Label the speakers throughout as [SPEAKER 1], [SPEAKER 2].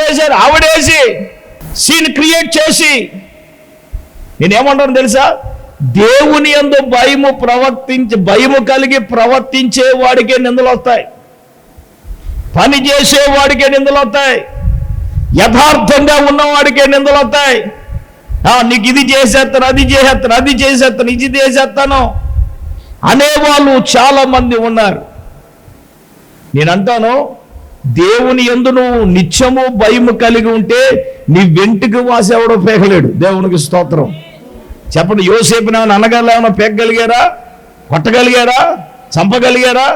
[SPEAKER 1] ఎవరేశారు? ఆవిడేసి scene create చేసి. నేనేమంటాను తెలుసా? దేవుని యందు భయము కలిగి ప్రవర్తించే వాడికే నిందలు వస్తాయి, పని చేసే వాడికే నిందలు వస్తాయి, యథార్థంగా ఉన్నవాడికే నిందలు వస్తాయి. నీకు ఇది చేసేస్తాను, అది చేసేస్తాను, ఇది చేసేస్తాను అనేవాళ్ళు చాలా మంది ఉన్నారు. నేనంటాను, దేవుని యందు నువ్వు నిత్యము భయము కలిగి ఉంటే నీ వెంటికి వాసేవడో పేకలేడు. దేవునికి స్తోత్రం. చెప్పండి, యోసేపుని ఏమైనా అనగారు? ఏమైనా పేకగలిగారా? కొట్టగలిగారా? చంపగలిగారా?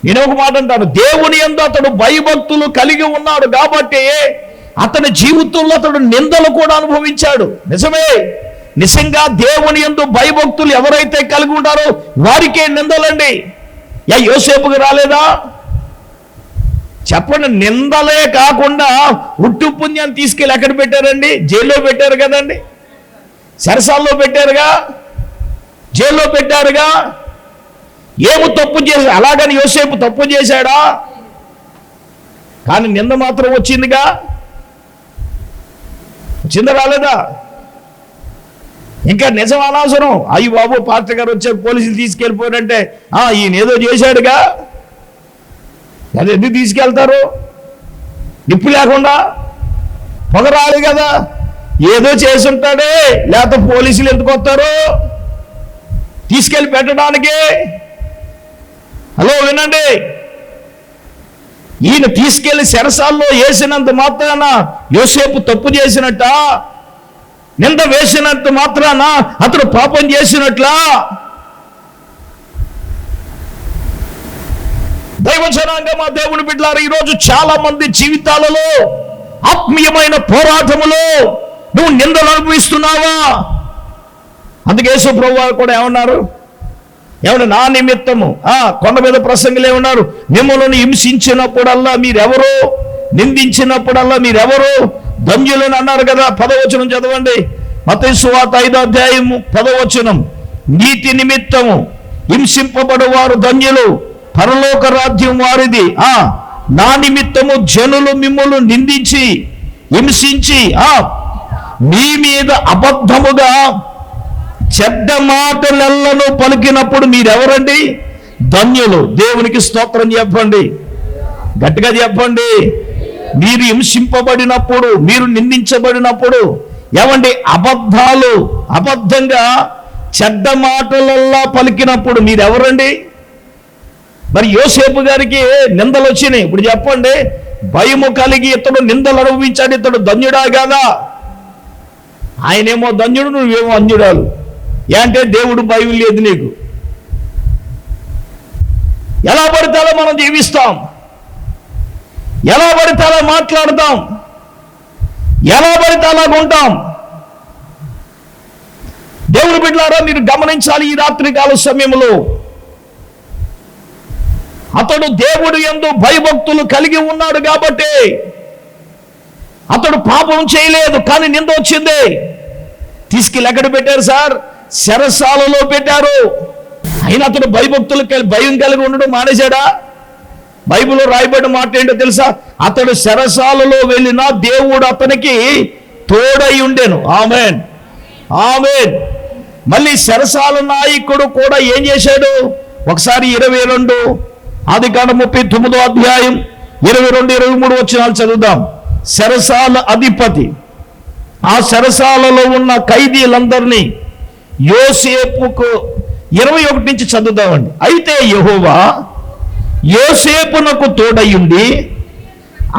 [SPEAKER 1] నేను ఒక మాట అంటాను, దేవుని యందు అతడు భయభక్తులు కలిగి ఉన్నాడు కాబట్టి అతని జీవితంలో అతడు నిందలు కూడా అనుభవించాడు. నిజమే, నిజంగా దేవుని యందు భయభక్తులు ఎవరైతే కలిగి ఉంటారో వారికే నిందలండి. యోసేపుకి రాలేదా? చెప్పండి. నిందలే కాకుండా ఉట్టు పుణ్యాన్ని తీసుకెళ్ళి ఎక్కడ పెట్టారండి? జైల్లో పెట్టారు కదండి, సరసాల్లో పెట్టారుగా, జైల్లో పెట్టారుగా. ఏమి తప్పు చేశాడు? అలాగని యోసేపు తప్పు చేశాడా? కానీ నింద మాత్రం వచ్చిందిగా. వచ్చిందా రాలేదా? ఇంకా నిజం అనవసరం. అయ్యి బాబు, పాస్టర్ గారు వచ్చారు, పోలీసులు తీసుకెళ్ళిపోయారంటే ఈయన ఏదో చేశాడుగా. అది ఎందుకు తీసుకెళ్తారు? నిప్పు లేకుండా పొగ రాదు కదా. ఏదో చేసి ఉంటాడే, లేకపోతే పోలీసులు ఎందుకు వస్తారు తీసుకెళ్ళి పెట్టడానికి? హలో వినండి, ఈయన తీసుకెళ్లి చెరసాల్లో వేసినంత మాత్రాన యోసేపు తప్పు చేసినట్ట? నింద వేసినంత మాత్రాన అతడు పాపం చేసినట్లా? దైవజనాంగా, మా దేవుని బిడ్డలారా, ఈరోజు చాలా మంది జీవితాలలో ఆత్మీయమైన పోరాటములో నువ్వు నిందలు అనుభవిస్తున్నావా? అందుకే యేసు ప్రభువు కూడా ఏమన్నారు? నా నిమిత్తము కొండ మీద ప్రసంగులు ఏమన్నారు? మిమ్మల్ని హింసించినప్పుడల్లా మీరెవరు, నిందించినప్పుడల్లా మీరెవరు ధన్యులని అన్నారు కదా. 10వ వచనం చదవండి. మత్తయి సువార్త 5వ అధ్యాయము 10వ వచనం. నీతి నిమిత్తము హింసింపబడువారు ధన్యులు, పరలోక రాజ్యం వారిది. నా నిమిత్తము జనులు మిమ్మల్ని నిందించి హింసించి మీ మీద అబద్ధముగా చెడ్డ మాటలెల్లను పలికినప్పుడు మీరెవరండి? ధన్యులు. దేవునికి స్తోత్రం చెప్పండి, గట్టిగా చెప్పండి. మీరు హింసింపబడినప్పుడు, మీరు నిందించబడినప్పుడు ఏమండి? అబద్ధంగా చెడ్డ మాటలల్లా పలికినప్పుడు మీరెవరండి? మరి యోసేపు గారికి నిందలు వచ్చినాయి. ఇప్పుడు చెప్పండి, భయము కలిగి ఇతడు నిందలు అనుభవించాడు, ఇతడు ధన్యుడా కాదా? ఆయనేమో ధన్యుడు, నువ్వేమో అన్యుడాలు. ఏంటే దేవుడు భయం లేదు నీకు. ఎలా పడితే అలా మనం జీవిస్తాం, ఎలా పడితే అలా మాట్లాడతాం, ఎలా పడితే అలా ఉంటాం. దేవుని బిడ్డలారా, మీరు గమనించాలి. ఈ రాత్రికాల సమయంలో అతడు దేవుడు యందు భయభక్తులు కలిగి ఉన్నాడు కాబట్టి అతడు పాపం చేయలేదు, కానీ నింద వచ్చింది. తీసుకెళ్ళి ఎక్కడ పెట్టారు సార్? చెరసాలలో పెట్టారు. అయినా అతడు భయభక్తులు భయం కలిగి ఉండడం మానేశాడా? బైబిల్లో రాయబడిన మాట ఏంటో తెలుసా? అతడు చెరసాలలో వెళ్ళినా దేవుడు అతనికి తోడై ఉండెను. ఆమేన్, ఆమేన్. మళ్ళీ చెరసాల నాయకుడు కూడా ఏం చేశాడు? ఒకసారి 22 ఆదికాండం 39వ అధ్యాయం 22-23 వచనాలు చదువుదాం. చెరసాల అధిపతి ఆ చెరసాలలో ఉన్న ఖైదీలందరినీ యోసేపుకు 21 నుంచి చదువుదామండి. అయితే యెహోవా యోసేపునకు తోడయుండి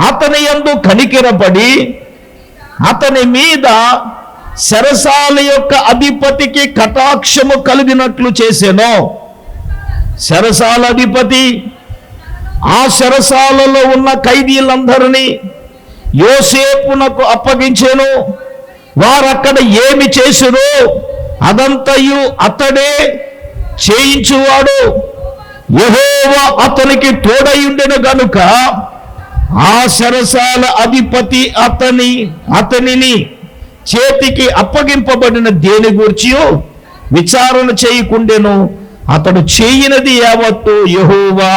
[SPEAKER 1] అతని యందు కనికరపడి అతని మీద చెరసాల యొక్క అధిపతికి కటాక్షము కలిగినట్లు చేసెను. చెరసాల అధిపతి ఆ చెరసాలలో ఉన్న ఖైదీలందరినీ యోసేపునకు అప్పగించెను. వారక్కడ ఏమి చేసిరో అదంతయు అతడే చేయించువాడు. యెహోవా అతనికి తోడయుండెను గనుక ఆ చెరసాల అధిపతి అతనిని చేతికి అప్పగింపబడిన దేని గూర్చి విచారణ చేయకుండెను. అతడు చేయనది యావత్తు యెహోవా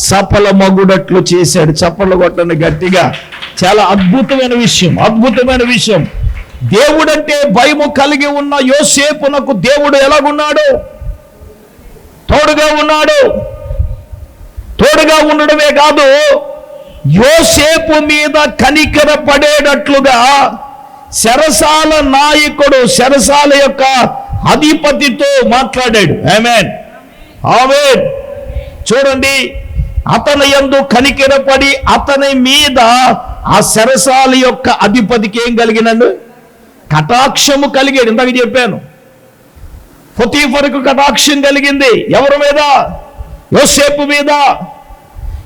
[SPEAKER 1] సఫలమగుడట్లు చేశాడు. చప్పట్లు కొట్టండి గట్టిగా. చాలా అద్భుతమైన విషయం. దేవుడంటే భయము కలిగి ఉన్న యోసేపునకు దేవుడు ఎలాగున్నాడు? తోడుగా ఉన్నాడు. తోడుగా ఉండడమే కాదు, యోసేపు మీద కనికర పడేటట్లుగా చెరసాల నాయకుడు, చెరసాల యొక్క అధిపతితో మాట్లాడాడు. ఆమేన్, ఆమేన్. చూడండి, అతని యందు కనికరపడి అతని మీద ఆ చెరసాల యొక్క అధిపతికి ఏం కలిగినాడు? కటాక్షము కలిగాడు. ఇందాక చెప్పాను, పొతీఫరుకు కటాక్షం కలిగింది. ఎవరి మీద? యోసేపు మీద.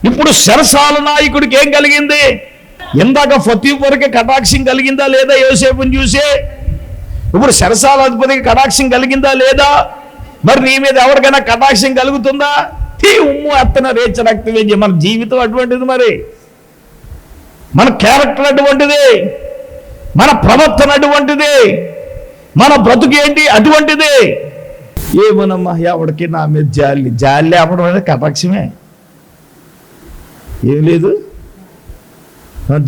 [SPEAKER 1] ఇప్పుడు చెరసాల నాయకుడికి ఏం కలిగింది? ఇందాక పొతీఫరుకి కటాక్షం కలిగిందా లేదా యోసేపుని చూసి? ఇప్పుడు చెరసాల అధిపతికి కటాక్షం కలిగిందా లేదా? మరి నీ మీద ఎవరికైనా కటాక్షం కలుగుతుందా? ఉమ్ము అత్తన రేచ రక్తవేంజి. మన జీవితం అటువంటిది, మరి మన క్యారెక్టర్ అటువంటిది, మన ప్రవర్తన అటువంటిది, మన బ్రతుకు ఏంటి అటువంటిది. ఏమోనమ్మా, ఎవడికి నా మీద జాలి లేపడం అనేది కటాక్షమే. ఏం లేదు,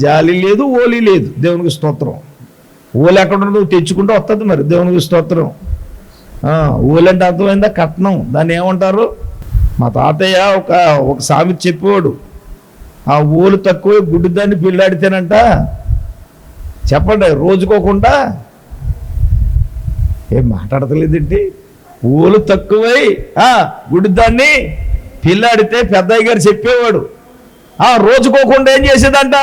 [SPEAKER 1] జాలి లేదు, ఓలి లేదు. దేవునికి స్తోత్రం. ఓలి ఎక్కడ నువ్వు తెచ్చుకుంటూ వస్తుంది, మరి దేవునికి స్తోత్రం. ఓలి అంటే అర్థమైందా? కట్నం. దాన్ని ఏమంటారు? మా తాతయ్య ఒక సామెత చెప్పేవాడు, ఆ ఓలు తక్కువ గుడ్డిదాన్ని పిల్లాడితేనంట, చెప్పండి, రోజుకోకుండా. ఏం మాట్లాడతలేదేంటి? ఓలు తక్కువై గుడ్డిదాన్ని పిల్లాడితే పెద్దయ్య గారు చెప్పేవాడు, రోజుకోకుండా ఏం చేసేదంట?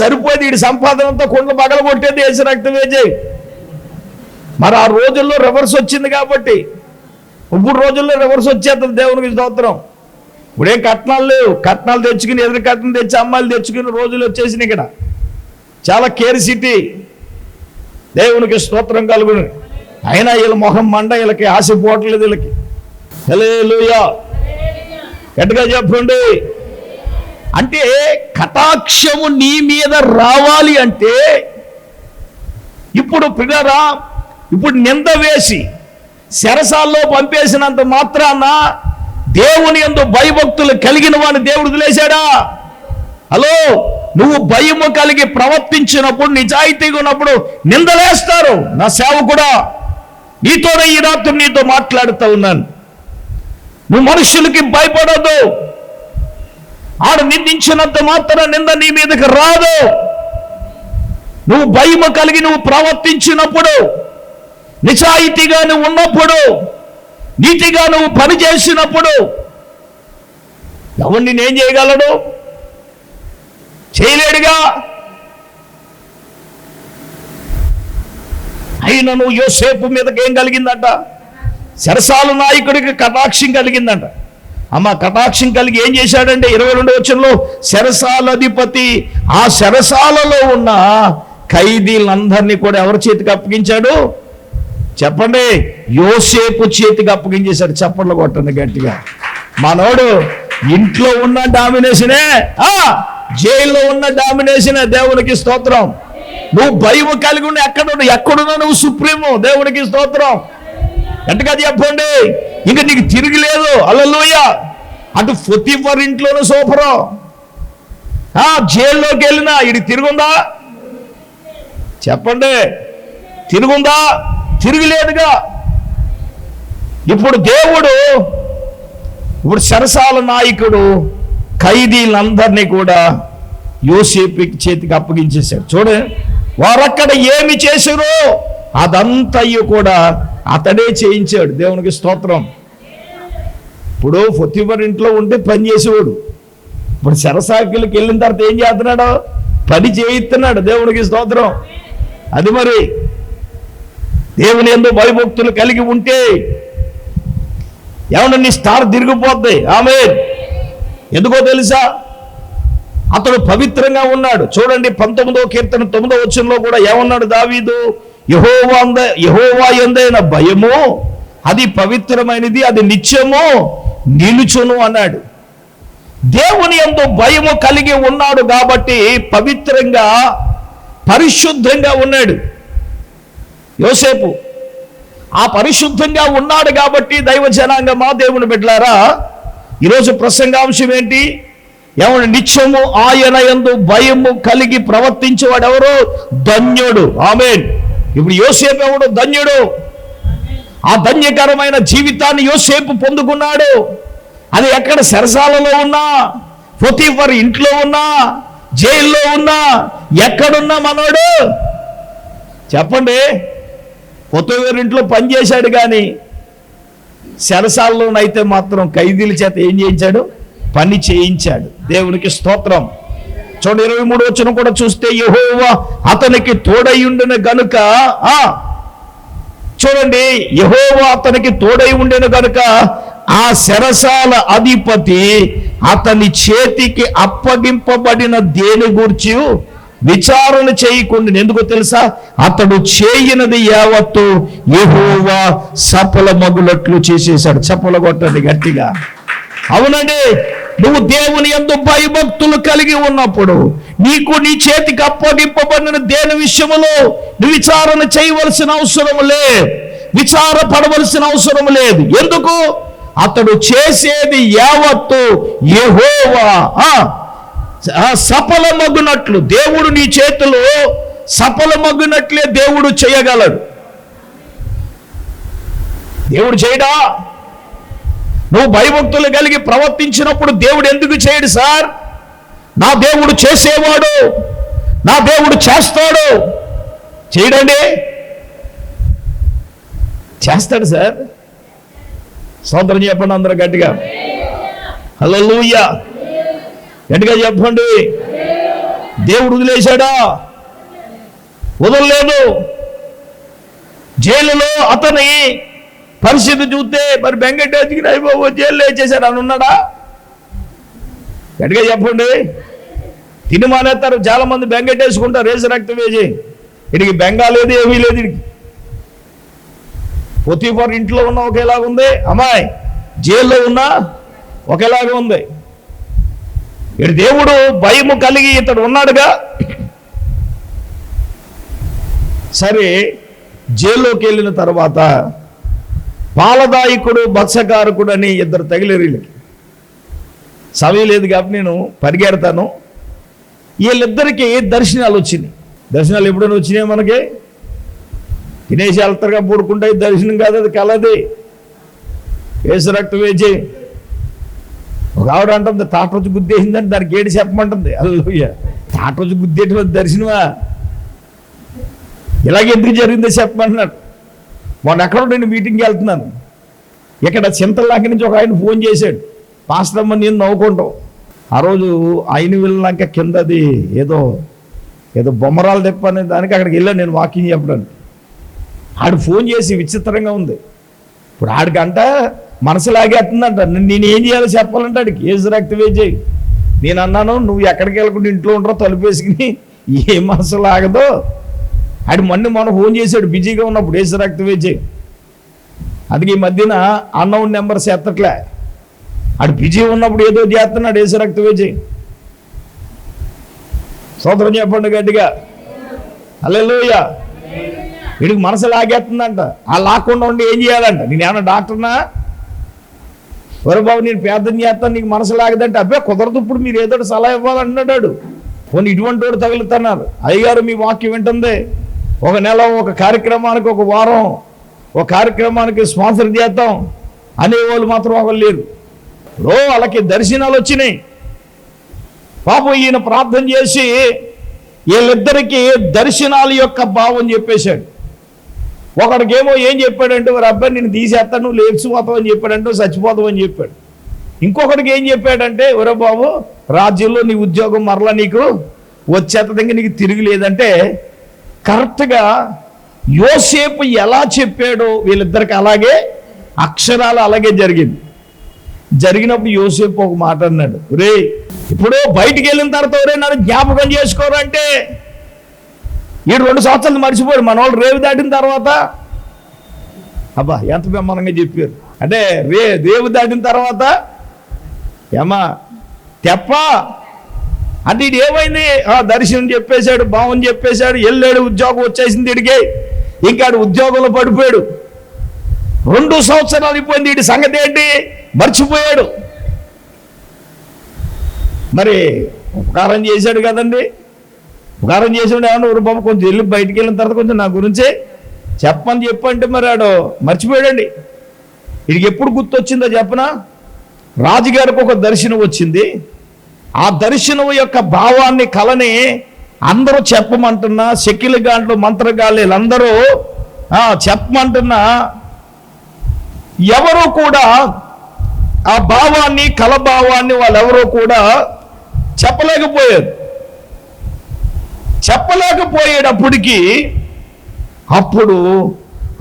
[SPEAKER 1] సరిపోయేది, వీడి సంపాదనంతో కొండలు పగల కొట్టేది వేసి రక్తం వేజే. మరి ఆ రోజుల్లో రివర్స్ వచ్చింది కాబట్టి, ఇప్పుడు రోజుల్లో రివర్స్ వచ్చేస్తుంది. దేవునికి స్తోత్రం. ఇప్పుడేం కట్నాలు లేవు. కట్నాలు తెచ్చుకుని, ఎదురు కట్నం తెచ్చి అమ్మాయిలు తెచ్చుకుని రోజులు వచ్చేసినాయి. ఇక్కడ చాలా కేర్ సిటీ. దేవునికి స్తోత్రం కలుగును. అయినా వీళ్ళ మొహం మండ, వీళ్ళకి ఆశ పోవట్లేదు. వీళ్ళకి హల్లెలూయా గట్టిగా చెప్పండి. అంటే కటాక్షము నీ మీద రావాలి అంటే ఇప్పుడు పిల్లరా, ఇప్పుడు నింద వేసి చెరసాల్లో పంపేసినంత మాత్రాన దేవుని యందు భయభక్తులు కలిగిన వాడిని దేవుడు వదిలేశాడా? హలో, నువ్వు భయము కలిగి ప్రవర్తించినప్పుడు, నిజాయితీగా ఉన్నప్పుడు నిందలేస్తారు. నా సేవకుడా, నీతోనే ఈ రాత్రి నీతో మాట్లాడుతూ ఉన్నాను. నువ్వు మనుషులకి భయపడదు. ఆడు నిందించినంత మాత్రం నింద నీ మీదకి రాదు. నువ్వు భయము కలిగి నువ్వు ప్రవర్తించినప్పుడు, నిజాయితీగా నువ్వు ఉన్నప్పుడు, నీతిగా నువ్వు పని చేసినప్పుడు ఎవరిని నేనేం చేయగలడు? చేయలేడుగా. అయినా నువ్వు యోసేపు మీదకి ఏం కలిగిందంట? చెరసాల నాయకుడికి కటాక్షం కలిగిందంట. అమ్మ, కటాక్షం కలిగి ఏం చేశాడంటే 22వ వచనంలో, చెరసాల అధిపతి ఆ చెరసాలలో ఉన్న ఖైదీలందరినీ కూడా ఎవరి చేతికి అప్పగించాడు? చెప్పండి, యోసేపు చేతికి అప్పగించేశాడు. చప్పట్లు కొట్టండి గట్టిగా. మనోడు ఇంట్లో ఉన్న డామినేషనే, జైల్లో ఉన్న డామినేషనే. దేవునికి స్తోత్రం. నువ్వు భయం కలిగి ఉన్న ఎక్కడున్నా నువ్వు సుప్రీము. దేవునికి స్తోత్రం. గట్టిగా చెప్పండి. ఇంకా నీకు తిరిగిలేదు. హల్లెలూయా. అటు పొతీఫర్ ఇంట్లోనూ సూపరు, జైల్లోకి వెళ్ళినా ఇది తిరుగుందా? చెప్పండి, తిరుగుందా? తిరిగిలేదుగా. ఇప్పుడు దేవుడు, ఇప్పుడు చెరసాల నాయకుడు ఖైదీలందరినీ కూడా యోసేపు చేతికి అప్పగించేశాడు. చూడండి, వారక్కడ ఏమి చేశారో అదంతయు కూడా అతడే చేయించాడు. దేవునికి స్తోత్రం. ఇప్పుడు పొతీఫర్ ఇంట్లో ఉంటే పని చేసేవాడు. ఇప్పుడు చెరసాకులకి వెళ్ళిన తర్వాత ఏం చేస్తున్నాడు? పని చేయిస్తున్నాడు. దేవునికి స్తోత్రం. అది మరి దేవుని యందు భయభక్తులు కలిగి ఉంటే ఏమన్నా నీ స్టార్ తిరిగిపోద్ది. ఆమేన్. ఎందుకో తెలుసా? అతడు పవిత్రంగా ఉన్నాడు. చూడండి, 19వ కీర్తన 9వ వచనంలో కూడా ఏమన్నాడు దావీదు? యెహోవా యందైన భయము అది పవిత్రమైనది, అది నిత్యము నిలుచును అన్నాడు. దేవుని యందు భయము కలిగి ఉన్నాడు కాబట్టి పవిత్రంగా, పరిశుద్ధంగా ఉన్నాడు యోసేపు. ఆ పరిశుద్ధంగా ఉన్నాడు కాబట్టి దైవ జనాంగమా, దేవుని బిడ్డలారా, ఈరోజు ప్రసంగాంశం ఏంటి? ఎవడు నిత్యము ఆయన యందు భయము కలిగి ప్రవర్తించేవాడు ఎవరు? ధన్యుడు. ఆమేన్. ఇప్పుడు యోసేపు ఎవడు? ధన్యుడు. ఆ ధన్యకరమైన జీవితాన్ని యోసేపు పొందుకున్నాడు. అది ఎక్కడ? చెరసాలలో ఉన్నా, పొతీఫర్ ఇంట్లో ఉన్నా, జైల్లో ఉన్నా, ఎక్కడున్నా మనోడు చెప్పండి. పొతీఫర్ ఇంట్లో పనిచేశాడు, కానీ చెరసాలలోనైతే మాత్రం ఖైదీల చేత ఏం చేయించాడు? పని చేయించాడు. దేవునికి స్తోత్రం. చూడండి 23 వచనం కూడా చూస్తే, యెహోవా అతనికి తోడై ఉండిన గనుక, చూడండి, యెహోవా అతనికి తోడై ఉండిన గనుక ఆ చెరసాల అధిపతి అతని చేతికి అప్పగింపబడిన దేని గూర్చి విచారణ చేయకుండా, ఎందుకో తెలుసా? అతడు చేయనది యావత్తు యెహోవా సఫలమగునట్లు చేసేశాడు. చప్పలు కొట్టండి గట్టిగా. అవునండి, నువ్వు దేవుని యందు భయభక్తులు కలిగి ఉన్నప్పుడు నీకు నీ చేతికి అప్పగింపబడిన దేని విషయములో నువ్వు విచారణ చేయవలసిన అవసరం లేదు, విచారపడవలసిన అవసరం లేదు. ఎందుకు? అతడు చేసేది యావత్తు యెహోవా సఫలమగునట్లు, దేవుడు నీ చేతిలో సఫలమగునట్లే దేవుడు చేయగలడు. దేవుడు చేయడా? నువ్వు భయభక్తులు కలిగి ప్రవర్తించినప్పుడు దేవుడు ఎందుకు చేయడు? సార్, నా దేవుడు చేసేవాడు, నా దేవుడు చేస్తాడు. చేయడండి, చేస్తాడు సార్. స్తోత్రం చెప్పండి అందరూ గట్టిగా. హల్లెలూయా, గట్టిగా చెప్పండి. దేవుడు వదిలేశాడా? వదలలేదు. జైలులో అతని పరిస్థితి చూస్తే మరి బెంగటేజ్కి అయిపోయి జైల్లో వేసేసాడు అని ఉన్నాడా? గట్టిగా చెప్పండి. తిని మానేస్తారు చాలా మంది, బెంగటేసుకుంటారు రేసు రక్తం వేసి. ఇడికి బెంగ లేదు, ఏమీ లేదు. ఇడికి పొతీఫర్ ఇంట్లో ఉన్న ఒకేలాగా ఉంది, అమ్మాయి జైల్లో ఉన్నా ఒకేలాగా ఉంది. ఇటు దేవుడు భయము కలిగి ఇతడు ఉన్నాడుగా. సరే, జైల్లోకి వెళ్ళిన తర్వాత పాలదాయకుడు భత్సకారకుడు అని ఇద్దరు తగిలేరు. వీళ్ళకి సమయం లేదు కాబట్టి నేను పరిగెడతాను. వీళ్ళిద్దరికి దర్శనాలు వచ్చినాయి. దర్శనాలు ఎప్పుడైనా వచ్చినాయి మనకి? తినేసి వెళ్తారుగా, పడుకుంటాయి. దర్శనం కాదు, అది కలది. వేసు రక్తం వేచి ఒక ఆవిడ అంటుంది, తాటొచ్చి గుద్దేసిందని దానికి ఏడు చెప్పమంటుంది. హల్లెలూయా. తాటొచ్చి గుద్దేటువంటి దర్శనమా? ఇలాగే ఎందుకు జరిగిందో చెప్పమంటున్నాడు. వాడు ఎక్కడో నేను మీటింగ్కి వెళ్తున్నాను, ఇక్కడ చింతల్లాంక నుంచి ఒక ఆయన ఫోన్ చేశాడు, పాస్టర్ అమ్మ నేను నవ్వుకుంటాం. ఆ రోజు ఆయన వెళ్ళాక కిందది ఏదో బొమ్మరాలు తెప్ప అనే దానికి అక్కడికి వెళ్ళాను నేను వాకింగ్ చెప్పడానికి. ఆడు ఫోన్ చేసి విచిత్రంగా ఉంది. ఇప్పుడు ఆడికంట మనసు లాగేస్తుందంట. నేనేం చేయాలో చెప్పాలంటే ఆడికి ఏసు రక్తం వేసి. నేను అన్నాను, నువ్వు ఎక్కడికి వెళ్ళకుండా ఇంట్లో ఉండరో తలుపేసుకుని, ఏ మనసు లాగదో. ఆడు మొన్న ఫోన్ చేశాడు బిజీగా ఉన్నప్పుడు, ఏసు రక్తం వేసి. అందుకే ఈ మధ్యన అన్నౌన్ నెంబర్స్ ఎత్తట్లే. ఆడు బిజీ ఉన్నప్పుడు ఏదో చేస్తున్నాడు, ఏసు రక్తం వేసి. స్తోత్రం చెప్పండి గట్టిగా. హల్లెలూయా. వీడికి మనసు లాగేస్తుందంట. ఆ లాక్కుండా ఉండి ఏం చేయాలంట? నేనేమన్నా డాక్టర్నా? ఒరే బాబు, నేను ప్రార్థన చేస్తాను, నీకు మనసు లాగదంటే, అబ్బే కుదరదు, ఇప్పుడు మీరు ఏదో సలహా ఇవ్వాలంటున్నాడు. పోనీ ఇటువంటి వాడు తగులుతున్నారు. అయ్యగారు మీ వాక్యం వింటుంది, ఒక నెల ఒక కార్యక్రమానికి, ఒక వారం ఒక కార్యక్రమానికి స్పాన్సర్ చేద్దాం అనేవాళ్ళు మాత్రం ఒకరు లేరు. వాళ్ళకి దర్శనాలు వచ్చినాయి. పాపం ఈయన ప్రార్థన చేసి వీళ్ళిద్దరికీ దర్శనాల యొక్క భావం చెప్పేశాడు. ఒకడికేమో ఏం చెప్పాడంటే, వారి అబ్బాయి నేను తీసేస్తాను, నువ్వు లేచిపోతావు అని చెప్పాడంటే, చచ్చిపోతావు అని చెప్పాడు. ఇంకొకడికి ఏం చెప్పాడంటే, ఒరే బాబు, రాజ్యంలో నీ ఉద్యోగం మరలా నీకు వచ్చేత నీకు తిరిగిలేదంటే, కరెక్ట్గా యోసేపు ఎలా చెప్పాడో వీళ్ళిద్దరికి అలాగే అక్షరాలు అలాగే జరిగింది. జరిగినప్పుడు యోసేపు ఒక మాట అన్నాడు, రే ఇప్పుడు బయటికి వెళ్ళిన తర్వాత ఒరే నన్ను జ్ఞాపకం చేసుకోరంటే, ఈ 2 సంవత్సరాలు మర్చిపోయారు మన వాళ్ళు. రేవు దాటిన తర్వాత, అబ్బా ఎంత బ్రహ్మాండంగా చెప్పారు అంటే, రేవు దాటిన తర్వాత ఏమా తెప్ప అంటే ఇది ఏమైంది? దర్శనం చెప్పేశాడు, భావం చెప్పేశాడు, వెళ్ళాడు, ఉద్యోగం వచ్చేసింది ఇడికి. ఇంకా ఉద్యోగంలో పడిపోయాడు. 2 సంవత్సరాలు అయిపోయింది. వీడి సంగతి ఏంటి? మర్చిపోయాడు. మరి ఉపకారం చేశాడు కదండి. ఉపకారం చేసాడు ఏమన్నా ఊరు బాబు కొంచెం వెళ్ళి బయటికి వెళ్ళిన తర్వాత కొంచెం నా గురించే చెప్పంటే మరి ఆడు మర్చిపోయాడండి. వీడికి ఎప్పుడు గుర్తొచ్చిందో చెప్పనా? రాజుగారికి ఒక దర్శనం వచ్చింది. ఆ దర్శనం యొక్క భావాన్ని కలని అందరూ చెప్పమంటున్నా, శకిల గాండ్లు మంత్రగాళ్ళు వీళ్ళందరూ చెప్పమంటున్నా ఎవరు కూడా ఆ భావాన్ని కలభావాన్ని వాళ్ళెవరూ కూడా చెప్పలేకపోయేటప్పటికి అప్పుడు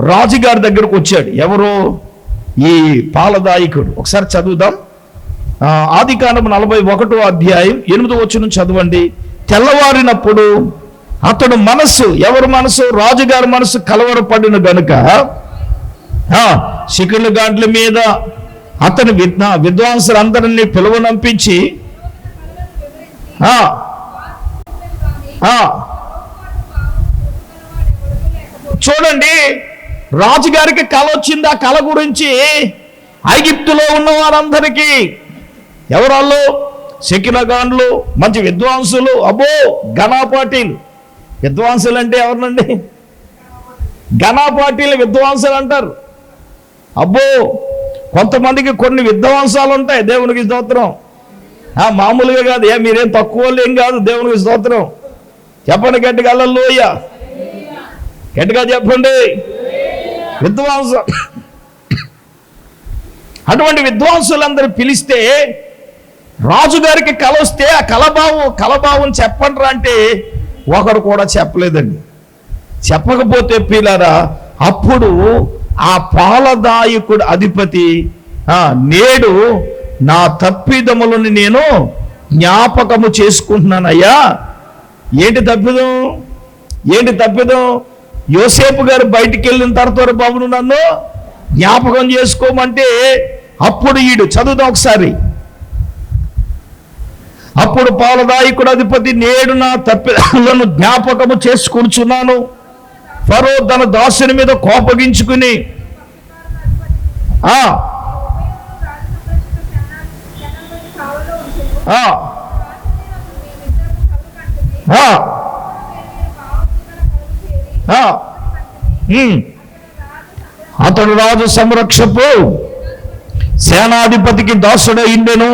[SPEAKER 1] రాజుగారి దగ్గరకు వచ్చాడు ఎవరు? ఈ పాలదాయకుడు. ఒకసారి చదువుదాం. ఆదికాండం 41వ అధ్యాయం 8వ వచనం చదవండి. తెల్లవారినప్పుడు అతడు మనస్సు, ఎవరి మనసు? రాజుగారి మనసు కలవరపడిన గనుక శిఖిల గాండ్ల మీద అతని విద్వాంసులందరినీ పిలువనంపించి చూడండి, రాజుగారికి కళ వచ్చింది. ఆ కళ గురించి ఐగిప్తులో ఉన్న వారందరికీ, ఎవరాళ్ళు? శకిలగాండ్లు, మంచి విద్వాంసులు, అబ్బో ఘనాపాటీలు. విద్వాంసులు అంటే ఎవరినండి? ఘనాపాటీలు విద్వాంసులు అంటారు. అబ్బో కొంతమందికి కొన్ని విద్వాంసాలు ఉంటాయి. దేవునికి స్తోత్రం. మామూలుగా కాదు. మీరేం తక్కువ ఏం కాదు. దేవునికి స్తోత్రం. చెప్పండి గట్టిగా, హల్లెలూయా. గట్టిగా చెప్పండి. విద్వాంసం. అటువంటి విద్వాంసులందరూ పిలిస్తే రాజుగారికి కల వస్తే ఆ కలభావం చెప్పండి అంటే ఒకడు కూడా చెప్పలేదండి. చెప్పకపోతే పిల్లరా అప్పుడు ఆ పాలదాయకుడు అధిపతి, నేడు నా తప్పిదములను నేను జ్ఞాపకము చేసుకుంటున్నానయ్యా. ఏంటి తప్పిదం? యోసేపు గారు బయటికి వెళ్ళిన తర్వాత బాబును నన్ను జ్ఞాపకం చేసుకోమంటే అప్పుడు ఈడు చదువుదాం ఒకసారి. అప్పుడు పాలదాయకుడు అధిపతి, నేడు నా తప్పిదములను జ్ఞాపకము చేసుకుంటున్నాను. ఫరో తన దాసుని మీద కోపగించుకుని అతడు రాజు సంరక్షపు సేనాధిపతికి దాసుడై ఉండెను.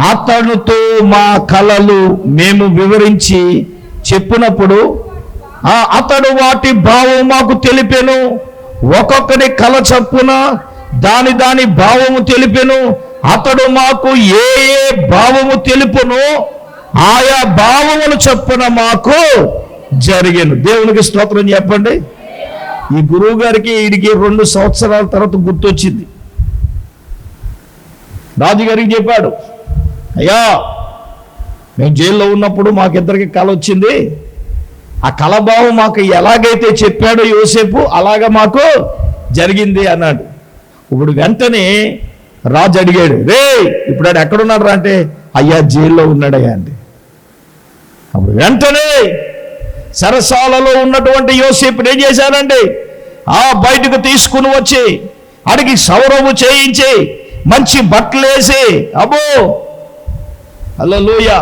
[SPEAKER 1] అతడుతో మా కలలు మేము వివరించి చెప్పినప్పుడు అతడు వాటి భావం మాకు తెలిపెను. ఒక్కొక్కరి కల చప్పున దాని భావము తెలిపెను. అతడు మాకు ఏ భావము తెలుపును ఆయా భావములు చప్పున మాకు జరిగేను. దేవునికి స్తోత్రం చెప్పండి. ఈ గురువు గారికి వీడికి 2 సంవత్సరాల తర్వాత గుర్తొచ్చింది. రాజుగారికి చెప్పాడు, అయ్యా మేము జైల్లో ఉన్నప్పుడు మాకిద్దరికి కళ వచ్చింది. ఆ కళభావం మాకు ఎలాగైతే చెప్పాడో యోసేపు అలాగా మాకు జరిగింది అన్నాడు. ఇప్పుడు వెంటనే రాజు అడిగాడు, రే ఇప్పుడు ఆడు ఎక్కడున్నాడు రా అంటే, అయ్యా జైల్లో ఉన్నాడయ్యా అండి. అప్పుడు వెంటనే సరసాలలో ఉన్నటువంటి యోసేపుని ఏం చేశానండి, బయటకు తీసుకుని వచ్చి అడిగి సౌరవు చేయించి మంచి బట్టలు వేసి, అబ్బో హల్లెలూయా,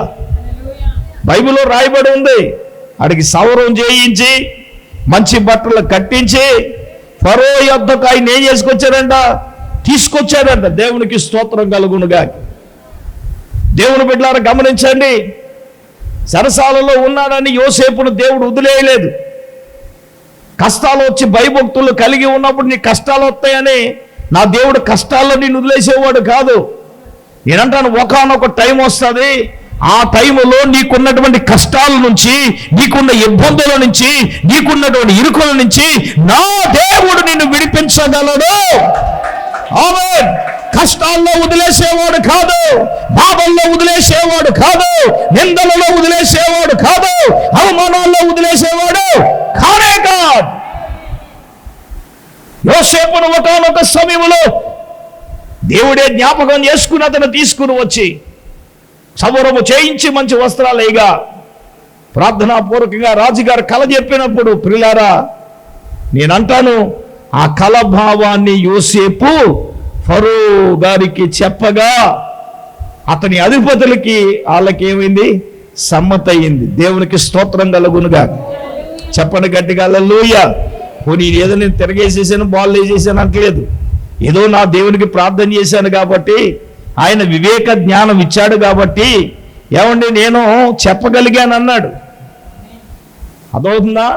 [SPEAKER 1] బైబిల్లో రాయబడి ఉంది, అడిగి సౌరం చేయించి మంచి బట్టలు కట్టించి ఫరో యొద్దకు ఆయన ఏం తీసుకొచ్చాడంట. దేవునికి స్తోత్రం కలుగునుగా. దేవుని బిడ్డలారా గమనించండి, సరసాలలో ఉన్నాడని యోసేపును దేవుడు వదిలేయలేదు. కష్టాలు వచ్చి భయభక్తులు కలిగి ఉన్నప్పుడు నీ కష్టాలు వస్తాయని నా దేవుడు కష్టాల్లో నేను వదిలేసేవాడు కాదు. నేనంటాను, ఒకానొక టైం వస్తుంది, ఆ టైంలో నీకున్నటువంటి కష్టాల నుంచి, నీకున్న ఇబ్బందుల నుంచి, నీకున్నటువంటి ఇరుకుల నుంచి నా దేవుడు నిన్ను విడిపించగలడు. ఆమేన్. కష్టాల్లో వదిలేసేవాడు కాదు, బాధల్లో వదిలేసేవాడు కాదు, నిందలలో వదిలేసేవాడు కాదు, అవమానాల్లో వదిలేసేవాడు కానే కాదు. యోసేపును ఒకానొక సమయంలో దేవుడే జ్ఞాపకం చేసుకుని అతను తీసుకుని వచ్చి సౌరము చేయించి మంచి వస్త్రాలేగా ప్రార్థనాపూర్వకంగా రాజుగారు కల చెప్పినప్పుడు, ప్రియులారా నేనంటాను, ఆ కలభావాన్ని యోసేపు ఫరో గారికి చెప్పగా అతని అధిపతులకి వాళ్ళకి ఏమైంది? సమ్మతయింది. దేవునికి స్తోత్రం కలుగునుగా. చెప్పండి గట్టిగా హల్లెలూయా. పోనీ ఏదో నేను తిరగేసేసాను, బాల్ వేసేసాను అంటలేదు. ఏదో నా దేవునికి ప్రార్థన చేశాను కాబట్టి, ఆయన వివేక జ్ఞానం ఇచ్చాడు కాబట్టి ఏమండి నేను చెప్పగలిగాను అన్నాడు. అదవుతుందా?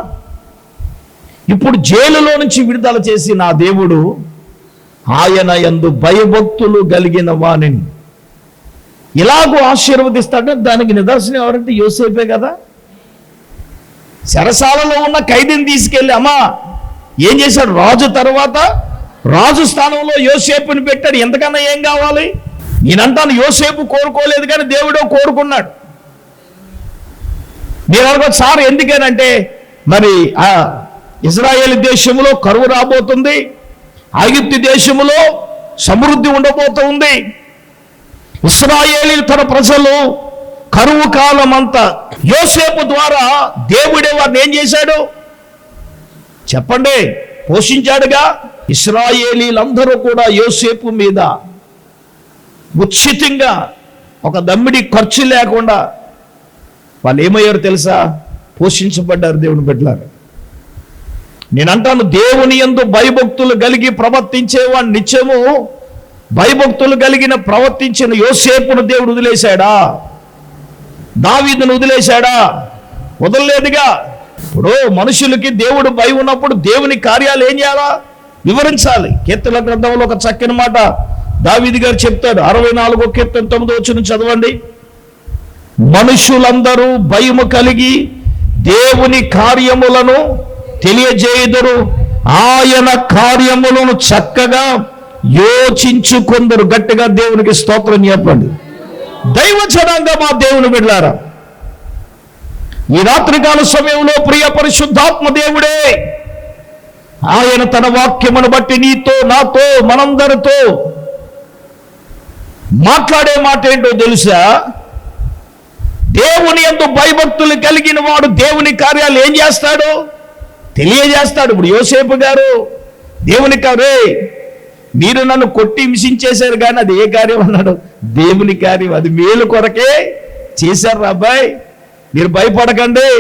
[SPEAKER 1] ఇప్పుడు జైలులో నుంచి విడుదల చేసి నా దేవుడు ఆయన యందు భయభక్తులు కలిగిన వానిని ఇలాగూ ఆశీర్వదిస్తాడు. దానికి నిదర్శనం ఎవరంటే యోసేపే కదా. చెరసాలలో ఉన్న ఖైదీని తీసుకెళ్ళి అమ్మా ఏం చేశాడు? రాజు తర్వాత రాజు స్థానంలో యోసేపుని పెట్టాడు. ఎంతకన్నా ఏం కావాలి? నేనంటాను యోసేపు కోరుకోలేదు కానీ దేవుడో కోరుకున్నాడు. నేను అనుకోవచ్చు సార్ ఎందుకేనంటే మరి ఇజ్రాయేల్ దేశంలో కరువు రాబోతుంది, ఐగుప్తు దేశంలో సమృద్ధి ఉండబోతుంది. ఇశ్రాయేలు తన ప్రజలు కరువు కాలం అంతా యోసేపు ద్వారా దేవుడే వారిని ఏం చేశాడు చెప్పండి? పోషించాడుగా. ఇశ్రాయేలీలందరూ కూడా యోసేపు మీద ఉచితంగా ఒక దమ్మిడి ఖర్చు లేకుండా వాళ్ళు ఏమయ్యారు తెలుసా? పోషించబడ్డారు దేవుని బిడ్డలారా. నేనంటాను దేవుని యందు భయభక్తులు కలిగి ప్రవర్తించేవాడు నిత్యము భయభక్తులు కలిగిన ప్రవర్తించిన యోసేపును దేవుడు వదిలేశాడా? దావీదును వదిలేశాడా? వదలలేదుగా. ఇప్పుడు మనుషులకి దేవుడు భయం ఉన్నప్పుడు దేవుని కార్యాలు ఏం చేయాలా? వివరించాలి. కీర్తన గ్రంథంలో ఒక చక్కని మాట దావీదు గారు చెప్తాడు. 64వ కీర్తన 9వ వచనం చదవండి. మనుషులందరూ భయము కలిగి దేవుని కార్యములను తెలియజేయుదురు, ఆయన కార్యములను చక్కగా యోచించుకొందరు. గట్టిగా దేవునికి స్తోత్రం చెప్పండి. దైవజనంగా మా దేవుని బిడ్డలారా, ఈ రాత్రికాల సమయంలో ప్రియ పరిశుద్ధాత్మ దేవుడే ఆయన తన వాక్యమును బట్టి నీతో నాతో మనందరితో మాట్లాడే మాట ఏంటో తెలుసా? దేవుని యందు భయభక్తులు కలిగిన వాడు దేవుని కార్యాలు ఏం చేస్తాడు? తెలియజేస్తాడు. ఇప్పుడు యోసేపు గారు దేవుని మీరు నన్ను కొట్టి హింసించేశారు కానీ అది ఏ కార్యం అన్నాడు? దేవుని కార్యం, అది మేలు కొరకే చేశారు అబ్బాయి, మీరు భయపడకండి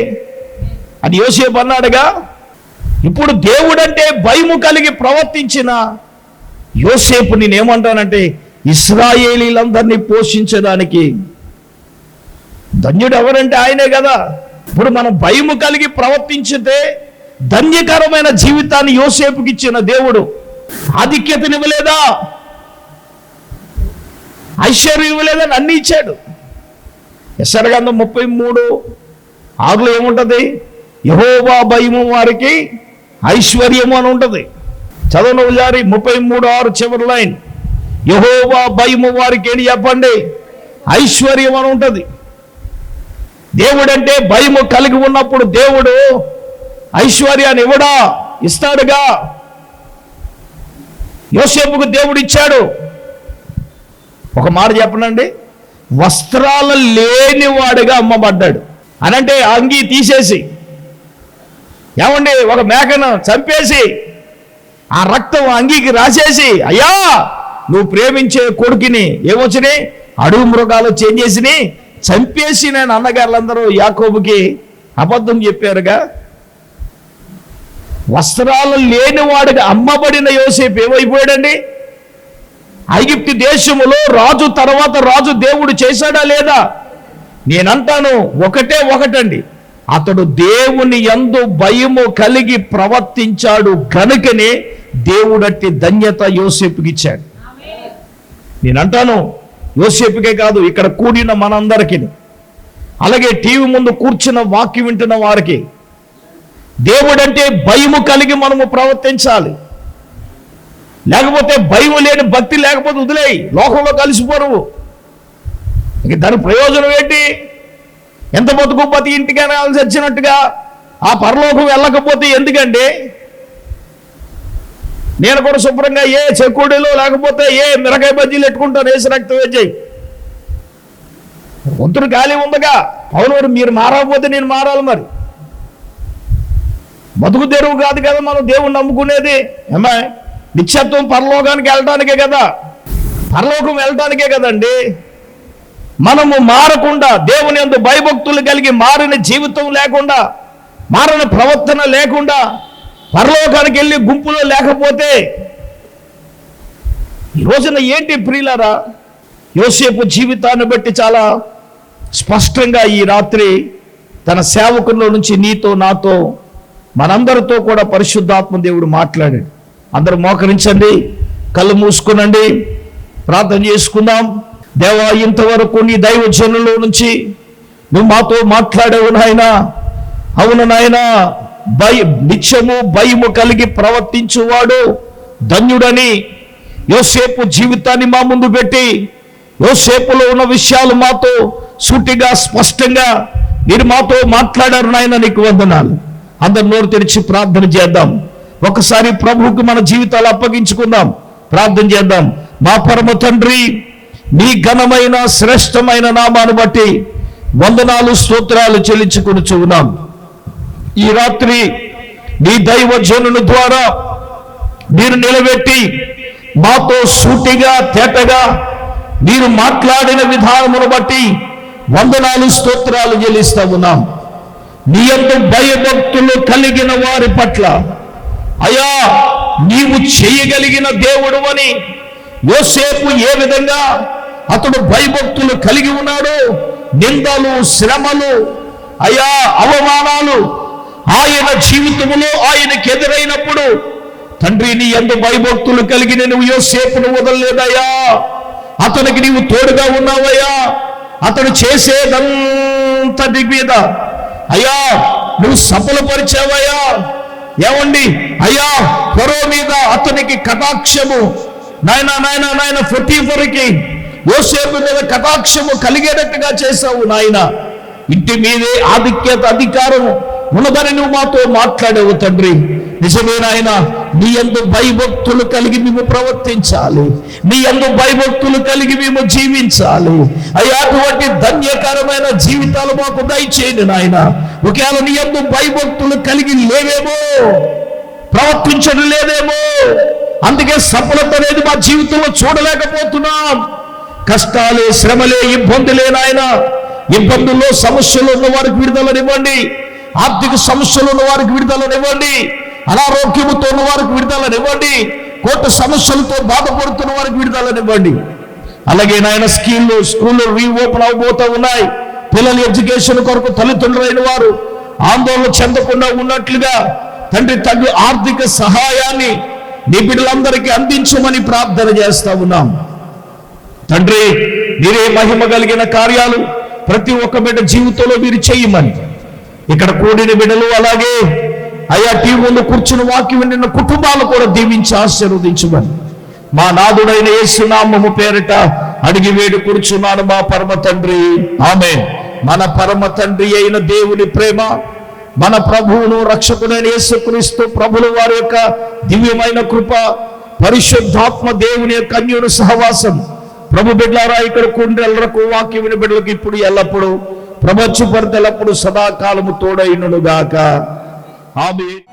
[SPEAKER 1] అని యోసేపు అన్నాడుగా. ఇప్పుడు దేవుడంటే భయము కలిగి ప్రవర్తించిన యోసేపు నేనేమంటానంటే ఇశ్రాయేలీలందరినీ పోషించడానికి ధన్యుడు ఎవరంటే ఆయనే కదా. ఇప్పుడు మనం భయము కలిగి ప్రవర్తించితే ధన్యకరమైన జీవితాన్ని యోసేపుకి ఇచ్చిన దేవుడు ఆధిక్యతనివ్వలేదా? ఐశ్వర్యం ఇవ్వలేదా? అన్ని ఇచ్చాడు. యెషయా గ్రంథం 33:6 ఏముంటది? యెహోవా భయము వారికి ఐశ్వర్యము అని ఉంటుంది. చదవను ఒకసారి 33:6 చివరి లైన్. యెహోవా భయము వారికి ఏంటి చెప్పండి? ఐశ్వర్యం అని ఉంటుంది. దేవుడంటే భయము కలిగి ఉన్నప్పుడు దేవుడు ఐశ్వర్యాన్ని ఇవ్వడా? ఇస్తాడుగా. యోసేపుకు దేవుడు ఇచ్చాడు. ఒక మాట చెప్పనండి, వస్త్రాలు లేనివాడుగా అమ్మబడ్డాడు. అనంటే అంగీ తీసేసి ఏమండి ఒక మేకను చంపేసి ఆ రక్తం అంగీకి రాసేసి అయ్యా నువ్వు ప్రేమించే కొడుకుని ఏమొచ్చినాయి? అడవి మృగాలు చేసి చంపేసి నేను అన్నగారులందరూ యాకోబుకి అబద్ధం చెప్పారుగా. వస్త్రాలు లేనివాడుగా అమ్మబడిన యోసేపు ఏమైపోయాడండి? ఐగుప్తు దేశములో రాజు తర్వాత రాజు దేవుడు చేశాడా లేదా? నేనంటాను ఒకటండి, అతడు దేవుని యందు భయము కలిగి ప్రవర్తించాడు కనుకనే దేవుడట్టి ధన్యత యోసేపుకి ఇచ్చాడు. నేనంటాను యోసేపుకే కాదు, ఇక్కడ కూడిన మనందరికీ, అలాగే టీవీ ముందు కూర్చున్న వాక్యం వింటున్న వారికి దేవుడంటే భయము కలిగి మనము ప్రవర్తించాలి. లేకపోతే భయం లేని భక్తి లేకపోతే వదిలేయి, లోకంలో కలిసిపోరు. ఇక దాని ప్రయోజనం ఏంటి? ఎంత బతుకు ఇంటికైనా చచ్చినట్టుగా ఆ పరలోకం వెళ్ళకపోతే ఎందుకండి? నేను కూడా శుభ్రంగా ఏ చెక్కుడులో లేకపోతే ఏ మిరకాయ బజ్జీలు పెట్టుకుంటాను, వేసి రక్తం వేజాయి వంతుడు ఖాళీ ఉందగా. అవును, మరి మీరు మారకపోతే నేను మారాలి. మరి బతుకు తెరువు కాదు కదా మనం దేవుణ్ణి నమ్ముకునేది. అమ్మాయి నిత్యత్వం పరలోకానికి వెళ్ళడానికే కదా, పరలోకం వెళ్ళడానికే కదండి. మనము మారకుండా, దేవుని యందు భయభక్తులు కలిగి మారిన జీవితం లేకుండా, మారిన ప్రవర్తన లేకుండా పరలోకానికి వెళ్ళి గుంపులో లేకపోతే ఈ రోజున ఏంటి ప్రియులారా? యోసేపు జీవితాన్ని బట్టి చాలా స్పష్టంగా ఈ రాత్రి తన సేవకుల్లో నుంచి నీతో నాతో మనందరితో కూడా పరిశుద్ధాత్మ దేవుడు మాట్లాడాడు. అందరూ మోకరించండి, కళ్ళు మూసుకునండి, ప్రార్థన చేసుకుందాం. దేవా, ఇంతవరకు నీ దైవజనుల నుంచి నువ్వు మాతో మాట్లాడావు నాయనా. అవును నాయనా, నిత్యము భయము కలిగి ప్రవర్తించువాడు ధన్యుడని యోసేపు జీవితాన్ని మా ముందు పెట్టి యోసేపులో ఉన్న విషయాలు మాతో సూటిగా స్పష్టంగా మీరు మాతో మాట్లాడారు నాయన, నీకు వందనాలు. అందరు నోరు తెరిచి ప్రార్థన చేద్దాం. ఒకసారి ప్రభువుకు మన జీవితాలు అప్పగించుకుందాం, ప్రార్థన చేద్దాం. మా పరమ తండ్రి, నీ ఘనమైన శ్రేష్టమైన నామాన్ని బట్టి వందనాలు స్తోత్రాలు చెల్లించుకొనుచున్నాం. ఈ రాత్రి నీ దైవజనుని ద్వారా మీరు నిలబెట్టి మాతో సూటిగా తేటగా మీరు మాట్లాడిన విధానమును బట్టి వందనాలు స్తోత్రాలు చెల్లిస్తా ఉన్నాం. నీ యందు భయభక్తులు కలిగిన వారి పట్ల అయా నీవు చేయగలిగిన దేవుడు అని యోసేపు ఏ విధంగా అతడు భయభక్తులు కలిగి ఉన్నాడో, నిందలు, శ్రమలు, అయా అవమానాలు ఆయన జీవితంలో ఆయనకు ఎదురైనప్పుడు తండ్రి నీ యందు భయభక్తులు కలిగిన నువ్వు యోసేపును వదలలేదయ్యా. అతనికి నీవు తోడుగా ఉన్నావయ్యా. అతడు చేసేదంతటి మీద అయ్యా నువ్వు సఫలపరిచావయ్యా. ఏమండి అయ్యా, ఫరో మీద అతనికి కటాక్షము నాయన ఫొటీఫరుకి యోసేపు మీద కటాక్షము కలిగేటట్టుగా చేశావు నాయన. ఇంటి మీదే ఆధిక్యత అధికారం ఉన్నదని నువ్వు మాతో మాట్లాడావు తండ్రి. నిజమే నాయన, నీ యందు భయభక్తులు కలిగి మేము ప్రవర్తించాలి, నీ యందు భయభక్తులు కలిగి మేము జీవించాలి అయ్యా. అటువంటి ధన్యకరమైన జీవితాలు మాకు దయచేయండి నాయన. ఒకవేళ నీ యందు భయభక్తులు కలిగి లేవేమో, ప్రవర్తించడం లేదేమో, అందుకే సఫలత అనేది మా జీవితంలో చూడలేకపోతున్నాం. కష్టాలే, శ్రమలే, ఇబ్బందులే నాయన. ఇబ్బందుల్లో సమస్యలు ఉన్న వారికి విడుదలనివ్వండి, ఆర్థిక సమస్యలు ఉన్న వారికి విడుదలనివ్వండి, అనారోగ్యముతో ఉన్న వారికి విడుదలనివ్వండి, కోర్టు సమస్యలతో బాధపడుతున్న వారికి విడుదలనివ్వండి. అలాగే నాయన స్కూళ్ళు రీఓపెన్ అవబోతూ ఉన్నాయి. పిల్లల ఎడ్యుకేషన్ కొరకు తల్లిదండ్రులైన వారు ఆందోళన చెందకుండా ఉన్నట్లుగా తండ్రి తగు ఆర్థిక సహాయాన్ని నీ బిడ్డలందరికీ అందించమని ప్రార్థన చేస్తా ఉన్నాం. తండ్రి మీరే మహిమ కలిగిన కార్యాలు ప్రతి ఒక్క బిడ్డ జీవితంలో మీరు చేయమని, ఇక్కడ కూడిన బిడ్డలు అలాగే అయ్యా టీవీ ముందు కూర్చుని వాక్యం విన్న కుటుంబాలు కూడా దీవించి ఆశీర్వదించమని మా నాథుడైన యేసు నామము పేరిట అడిగి వేడి కూర్చున్నాను మా పరమ తండ్రి, ఆమేన్. మన పరమ తండ్రి అయిన దేవుని ప్రేమ, మన ప్రభువును రక్షకుడైన యేసుక్రీస్తు ప్రభుల వారి యొక్క దివ్యమైన కృప, పరిశుద్ధాత్మ దేవుని యొక్క అన్యోన్య సహవాసం ప్రభు బిడ్డలారా ఇక్కడ కుండ్రెల్లరకు వాక్యం విని బిడ్డలకు ఇప్పుడు ఎల్లప్పుడు ప్రపంచపరితెల్లప్పుడు సదాకాలము తోడైనను గాక. ఆమేన్.